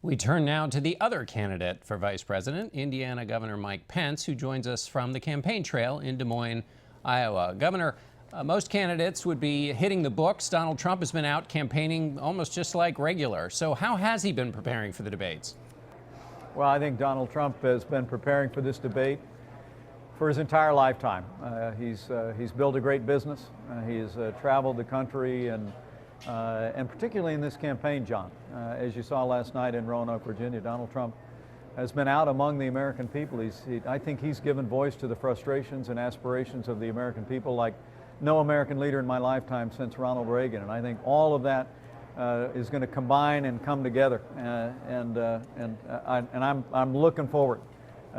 We turn now to the other candidate for vice president, Indiana Governor Mike Pence, who joins us from the campaign trail in Des Moines, Iowa. Governor, most candidates would be hitting the books. Donald Trump has been out campaigning almost just like regular. So how has he been preparing for the debates? Well, I think Donald Trump has been preparing for this debate for his entire lifetime. He's built a great business. He's traveled the country and particularly in this campaign, John, as you saw last night in Roanoke, Virginia, Donald Trump has been out among the American people. I think he's given voice to the frustrations and aspirations of the American people like no American leader in my lifetime since Ronald Reagan. And I think all of that is going to combine and come together. I'm looking forward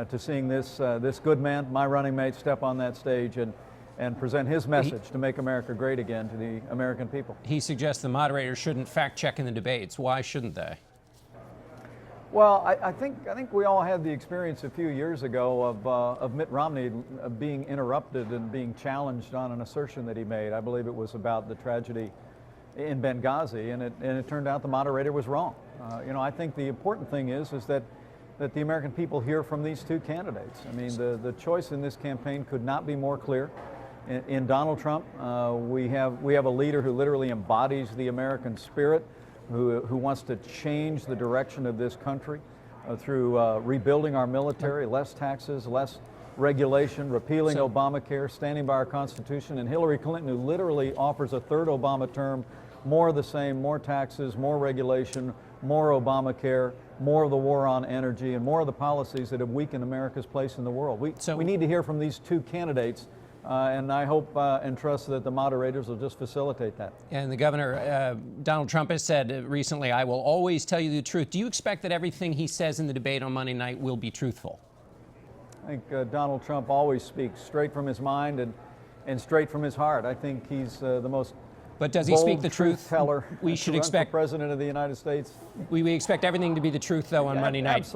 to seeing this good man, my running mate, step on that stage and present his message to make America great again to the American people. He suggests the moderators shouldn't fact-check in the debates. Why shouldn't they? Well, I think we all had the experience a few years ago of Mitt Romney being interrupted and being challenged on an assertion that he made. I believe it was about the tragedy in Benghazi, and it turned out the moderator was wrong. I think the important thing is that the American people hear from these two candidates. I mean, the choice in this campaign could not be more clear. In Donald Trump, we have a leader who literally embodies the American spirit, who wants to change the direction of this country through rebuilding our military, less taxes, less regulation, repealing Obamacare, standing by our Constitution, and Hillary Clinton, who literally offers a third Obama term, more of the same, more taxes, more regulation, more Obamacare, more of the war on energy, and more of the policies that have weakened America's place in the world. We need to hear from these two candidates. And I hope and trust that the moderators will just facilitate that. And the governor, Donald Trump, has said recently, "I will always tell you the truth." Do you expect that everything he says in the debate on Monday night will be truthful? I think Donald Trump always speaks straight from his mind and straight from his heart. I think he's the most But does he speak the truth teller we should expect president of the United States. We expect everything to be the truth, though, on Monday night.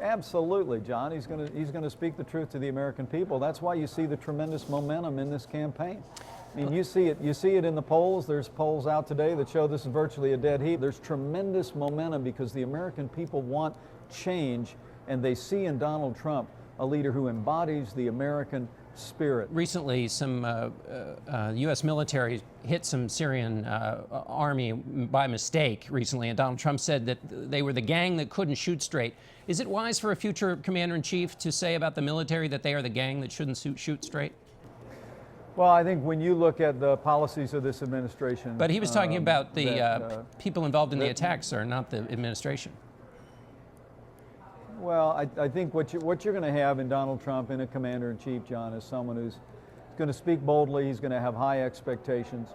Absolutely, John. He's going to speak the truth to the American people. That's why you see the tremendous momentum in this campaign. I mean, you see it in the polls. There's polls out today that show this is virtually a dead heat. There's tremendous momentum because the American people want change, and they see in Donald Trump a leader who embodies the American spirit. Recently, some U.S. military hit some Syrian army by mistake recently, and Donald Trump said that they were the gang that couldn't shoot straight. Is it wise for a future commander-in-chief to say about the military that they are the gang that shouldn't shoot straight? Well, I think when you look at the policies of this administration... But he was talking about the people involved in the attacks, sir, not the administration. Well, I think what you're going to have in Donald Trump in a commander-in-chief, John, is someone who's going to speak boldly. He's going to have high expectations.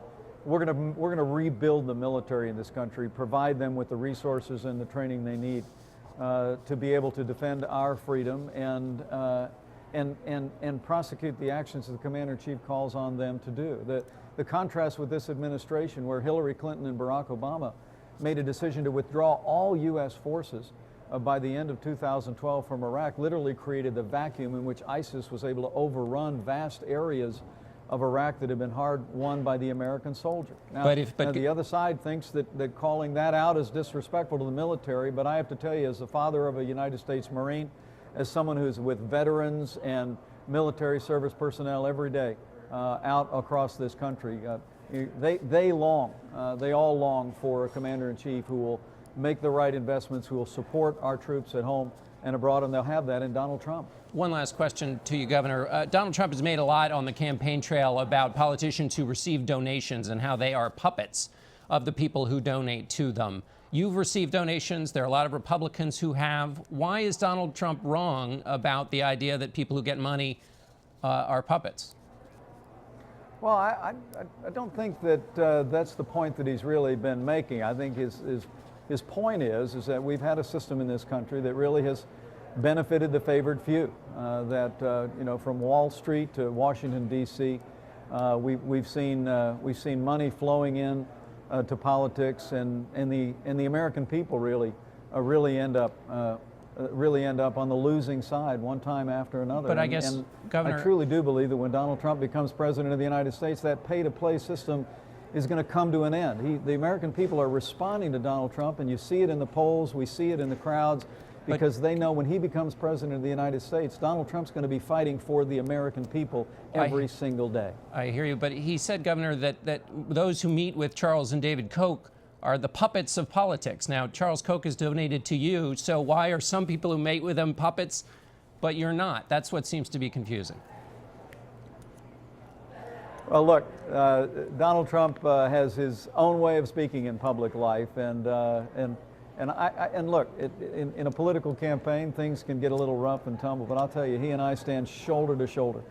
We're going to rebuild the military in this country, provide them with the resources and the training they need to be able to defend our freedom and prosecute the actions that the commander-in-chief calls on them to do. The contrast with this administration, where Hillary Clinton and Barack Obama made a decision to withdraw all U.S. forces by the end of 2012 from Iraq, literally created the vacuum in which ISIS was able to overrun vast areas of Iraq that had been hard won by the American soldier. Now, the other side thinks that calling that out is disrespectful to the military, but I have to tell you, as the father of a United States Marine, as someone who's with veterans and military service personnel every day out across this country, they all long for a commander-in-chief who will make the right investments, who will support our troops at home and abroad, and they'll have that in Donald Trump. One last question to you, Governor. Donald Trump has made a lot on the campaign trail about politicians who receive donations and how they are puppets of the people who donate to them. You've received donations. There are a lot of Republicans who have. Why is Donald Trump wrong about the idea that people who get money are puppets? Well, I don't think that that's the point that he's really been making. I think his point is that we've had a system in this country that really has benefited the favored few. From Wall Street to Washington D.C., we've seen money flowing in to politics, and the American people really end up on the losing side one time after another. But I guess, Governor, I truly do believe that when Donald Trump becomes president of the United States, that pay-to-play system is going to come to an end. The American people are responding to Donald Trump, and you see it in the polls, we see it in the crowds, because they know when he becomes president of the United States, Donald Trump's going to be fighting for the American people every single day. I hear you, but he said, Governor, that those who meet with Charles and David Koch are the puppets of politics. Now, Charles Koch is donated to you, so why are some people who meet with him puppets, but you're not? That's what seems to be confusing. Well, look, Donald Trump has his own way of speaking in public life, and look, in a political campaign, things can get a little rough and tumble, but I'll tell you, he and I stand shoulder to shoulder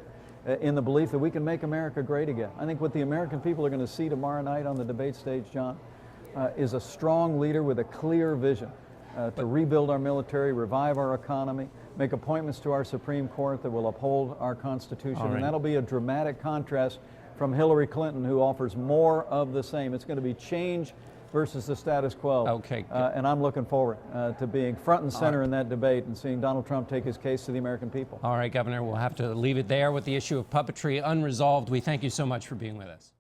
in the belief that we can make America great again. I think what the American people are going to see tomorrow night on the debate stage, John, is a strong leader with a clear vision to rebuild our military, revive our economy, make appointments to our Supreme Court that will uphold our Constitution, and that'll be a dramatic contrast from Hillary Clinton, who offers more of the same. It's going to be change versus the status quo. Okay. And I'm looking forward to being front and center in that debate and seeing Donald Trump take his case to the American people. All right, Governor, we'll have to leave it there with the issue of puppetry unresolved. We thank you so much for being with us.